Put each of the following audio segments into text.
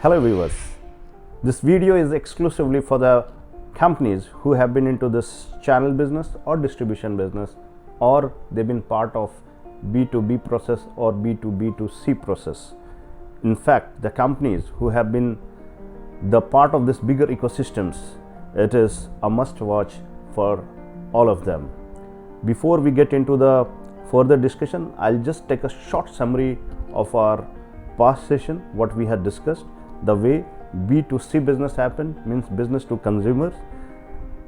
Hello viewers, this video is exclusively for the companies who have been into this channel business or distribution business, or they've been part of B2B process or B2B2C process. In fact, the companies who have been the part of this bigger ecosystems, it is a must watch for all of them. Before we get into the further discussion, I'll just take a short summary of our past session, what we had discussed. The way B2C business happened means business to consumers.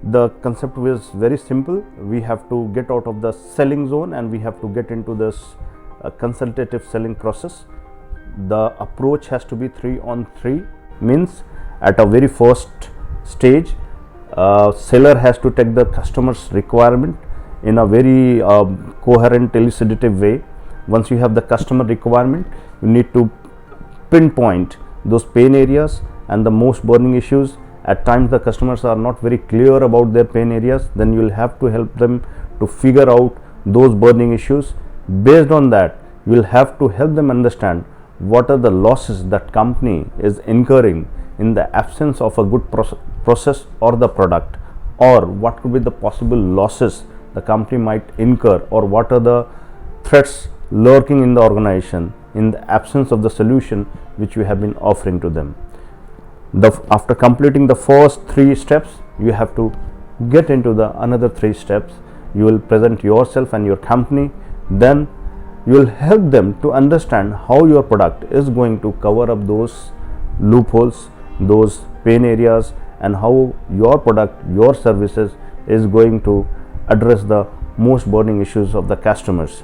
The concept was very simple. We have to get out of the selling zone and we have to get into this consultative selling process. The approach has to be 3-on-3, means at a very first stage, seller has to take the customer's requirement in a very coherent, elucidative way. Once you have the customer requirement, you need to pinpoint those pain areas and the most burning issues. At times the customers are not very clear about their pain areas, then you will have to help them to figure out those burning issues. Based on that, you will have to help them understand what are the losses that company is incurring in the absence of a good process or the product, or what could be the possible losses the company might incur, or what are the threats lurking in the organization in the absence of the solution which you have been offering to them. After completing the first 3 steps, you have to get into the another 3 steps. You will present yourself and your company, then you will help them to understand how your product is going to cover up those loopholes, those pain areas, and how your product, your services is going to address the most burning issues of the customers.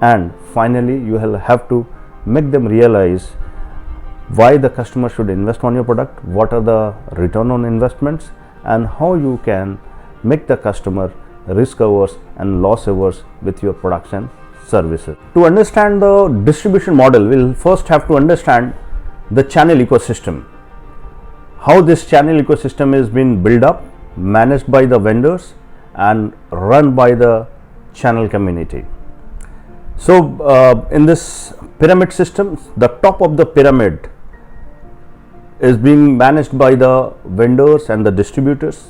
And finally, you will have to make them realize why the customer should invest on your product, what are the return on investments, and how you can make the customer risk averse and loss averse with your products and services. To understand the distribution model, we'll first have to understand the channel ecosystem. How this channel ecosystem is being built up, managed by the vendors and run by the channel community. So in this pyramid system, the top of the pyramid is being managed by the vendors and the distributors.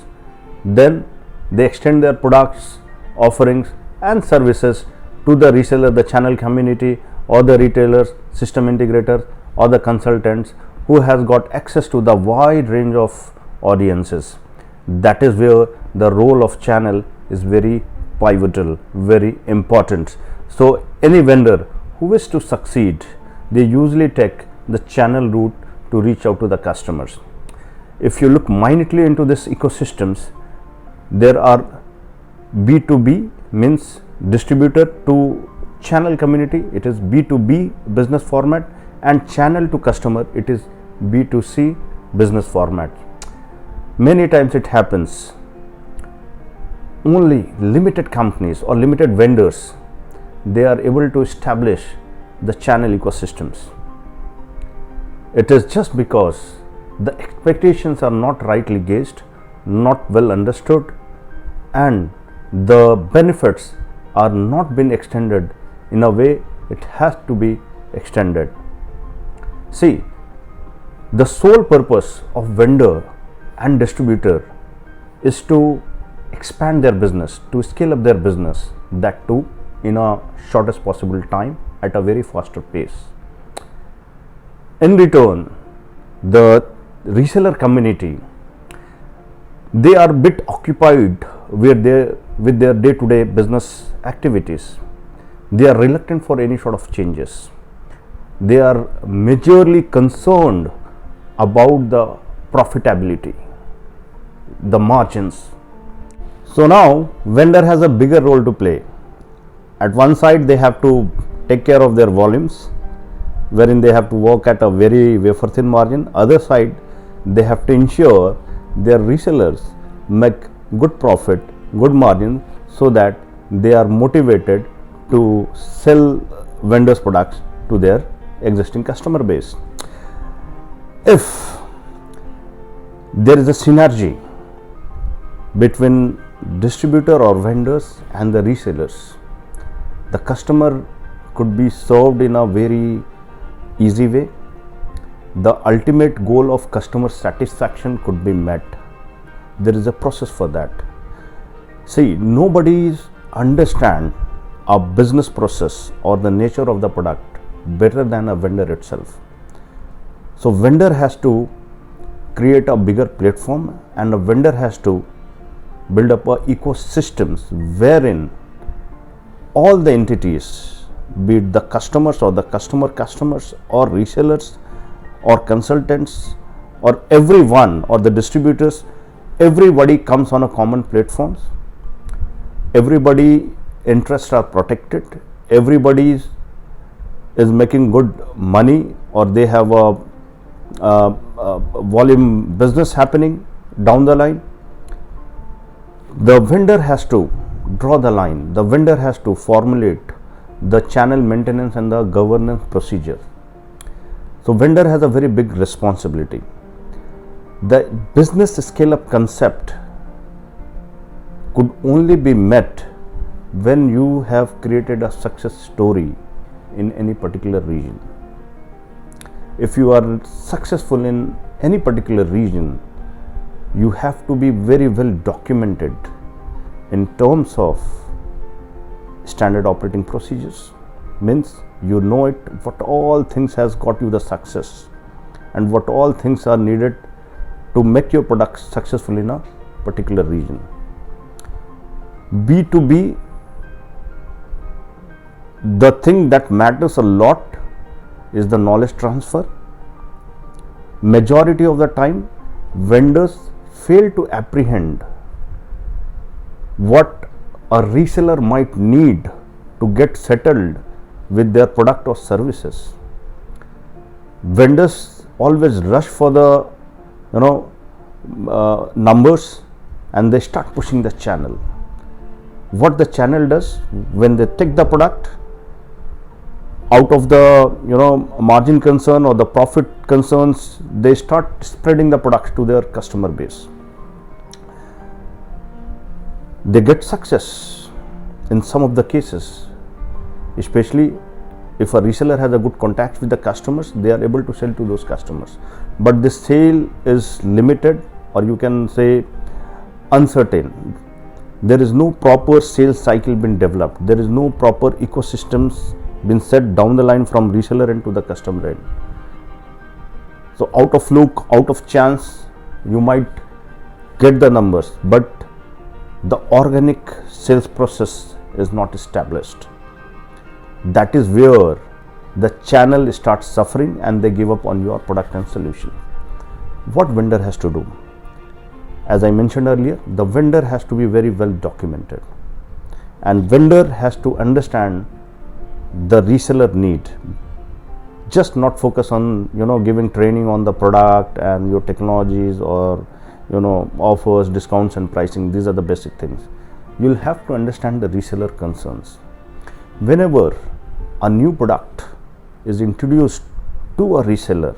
Then they extend their products, offerings and services to the reseller, the channel community, or the retailers, system integrators, or the consultants who has got access to the wide range of audiences. That is where the role of channel is very pivotal, very important. So any vendor who wishes to succeed, they usually take the channel route to reach out to the customers. If you look minutely into this ecosystems, there are B2B, means distributor to channel community, it is B2B business format, and channel to customer, it is B2C business format. Many times it happens only limited companies or limited vendors, they are able to establish the channel ecosystems. It is just because the expectations are not rightly gauged, not well understood, and the benefits are not been extended in a way it has to be extended. See, the sole purpose of vendor and distributor is to expand their business, to scale up their business, that too in a shortest possible time at a very faster pace. In return, the reseller community, they are a bit occupied with their day-to-day business activities. They are reluctant for any sort of changes. They are majorly concerned about the profitability, the margins. So now vendor has a bigger role to play. At one side, they have to take care of their volumes, wherein they have to work at a very wafer thin margin. Other side, they have to ensure their resellers make good profit, good margin, so that they are motivated to sell vendors products to their existing customer base. If there is a synergy between distributor or vendors and the resellers, the customer could be served in a very easy way. the ultimate goal of customer satisfaction could be met. There is a process for that. See, nobody understand a business process or the nature of the product better than a vendor itself. So vendor has to create a bigger platform, and a vendor has to build up a ecosystems wherein all the entities, be it the customers or the customers or resellers or consultants or everyone or the distributors, everybody comes on a common platforms. Everybody interests are protected. Everybody is making good money, or they have a volume business happening down the line. The vendor has to draw the line. The vendor has to formulate the channel maintenance and the governance procedure. So vendor has a very big responsibility. The business scale up concept could only be met when you have created a success story in any particular region. If you are successful in any particular region, you have to be very well documented in terms of standard operating procedures. Means you know it, what all things has got you the success and what all things are needed to make your product successful in a particular region. B2B, the thing that matters a lot is the knowledge transfer. Majority of the time, vendors fail to apprehend what a reseller might need to get settled with their product or services. Vendors always rush for the numbers, and they start pushing the channel. What the channel does, when they take the product out of the margin concern or the profit concerns, they start spreading the products to their customer base. They get success in some of the cases, especially if a reseller has a good contact with the customers, they are able to sell to those customers. But the sale is limited, or you can say uncertain. There is no proper sales cycle been developed. There is no proper ecosystems been set down the line from reseller end to the customer end. So out of fluke, out of chance, you might get the numbers, but the organic sales process is not established. That is where the channel starts suffering and they give up on your product and solution. What vendor has to do? As I mentioned earlier, the vendor has to be very well documented, and vendor has to understand the reseller need. Just not focus on giving training on the product and your technologies or offers, discounts and pricing. These are the basic things. You'll have to understand the reseller concerns. Whenever a new product is introduced to a reseller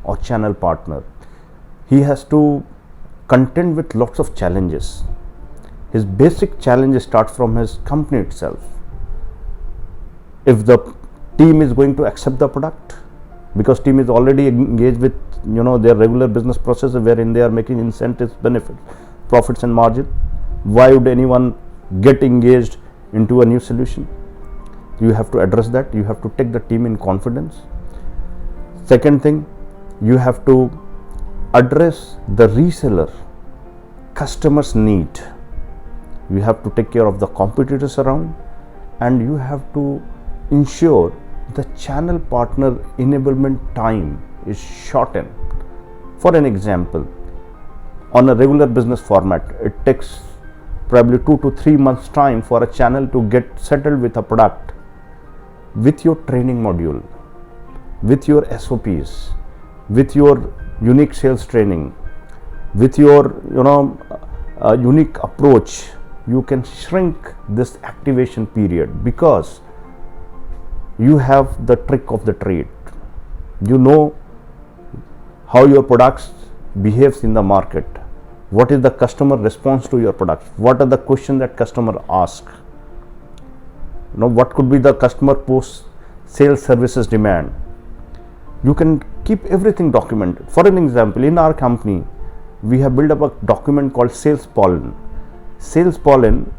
or channel partner, he has to contend with lots of challenges. His basic challenge starts from his company itself. If the team is going to accept the product, because team is already engaged with their regular business process wherein they are making incentives, benefits, profits and margin, why would anyone get engaged into a new solution? You have to address that. You have to take the team in confidence. Second thing, you have to address the reseller customer's need. You have to take care of the competitors around, and you have to ensure the channel partner enablement time is shortened. For an example, on a regular business format, it takes probably 2 to 3 months time for a channel to get settled with a product. With your training module, with your SOPs, with your unique sales training, with your unique approach, you can shrink this activation period, because you have the trick of the trade. You know how your products behaves in the market, what is the customer response to your products, what are the questions that customer ask, what could be the customer post sales services demand. You can keep everything documented. For an example, in our company, we have built up a document called Sales Pollen. Sales Pollen,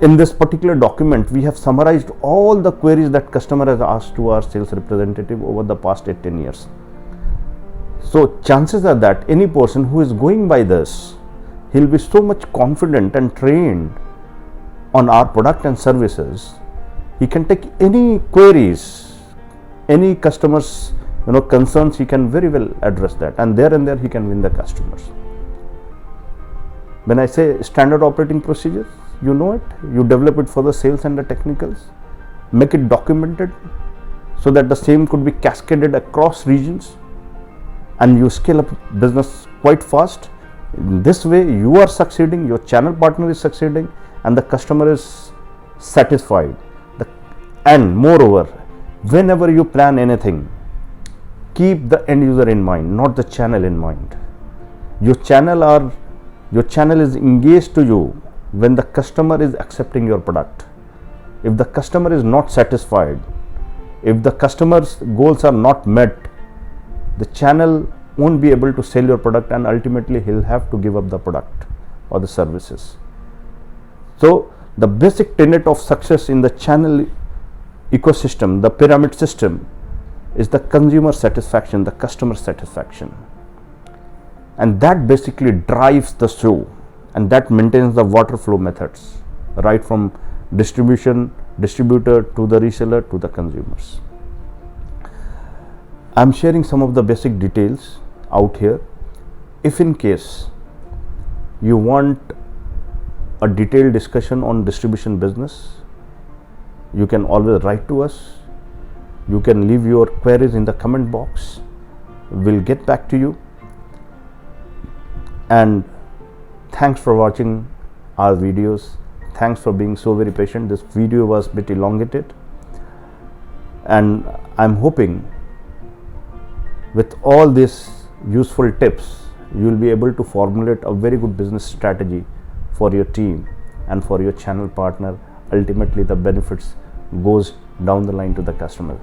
in this particular document, we have summarized all the queries that customer has asked to our sales representative over the past 10 years. So chances are that any person who is going by this, he'll be so much confident and trained on our product and services. He can take any queries, any customers concerns, he can very well address that, and there he can win the customers. When I say standard operating procedures, you know it, you develop it for the sales and the technicals, make it documented so that the same could be cascaded across regions, and you scale up business quite fast. In this way, you are succeeding, your channel partner is succeeding, and the customer is satisfied. And moreover, whenever you plan anything, keep the end user in mind, not the channel in mind. Your channel is engaged to you when the customer is accepting your product. If the customer is not satisfied, if the customer's goals are not met, the channel won't be able to sell your product, and ultimately he'll have to give up the product or the services. So the basic tenet of success in the channel ecosystem, the pyramid system, is the consumer satisfaction, the customer satisfaction, and that basically drives the show, and that maintains the water flow methods, right from distributor to the reseller to the consumers. I'm sharing some of the basic details out here. If in case you want a detailed discussion on distribution business, you can always write to us. You can leave your queries in the comment box. We'll get back to you. And thanks for watching our videos. Thanks for being so very patient. This video was a bit elongated, and I'm hoping with all these useful tips, you will be able to formulate a very good business strategy for your team and for your channel partner. Ultimately, the benefits goes down the line to the customer.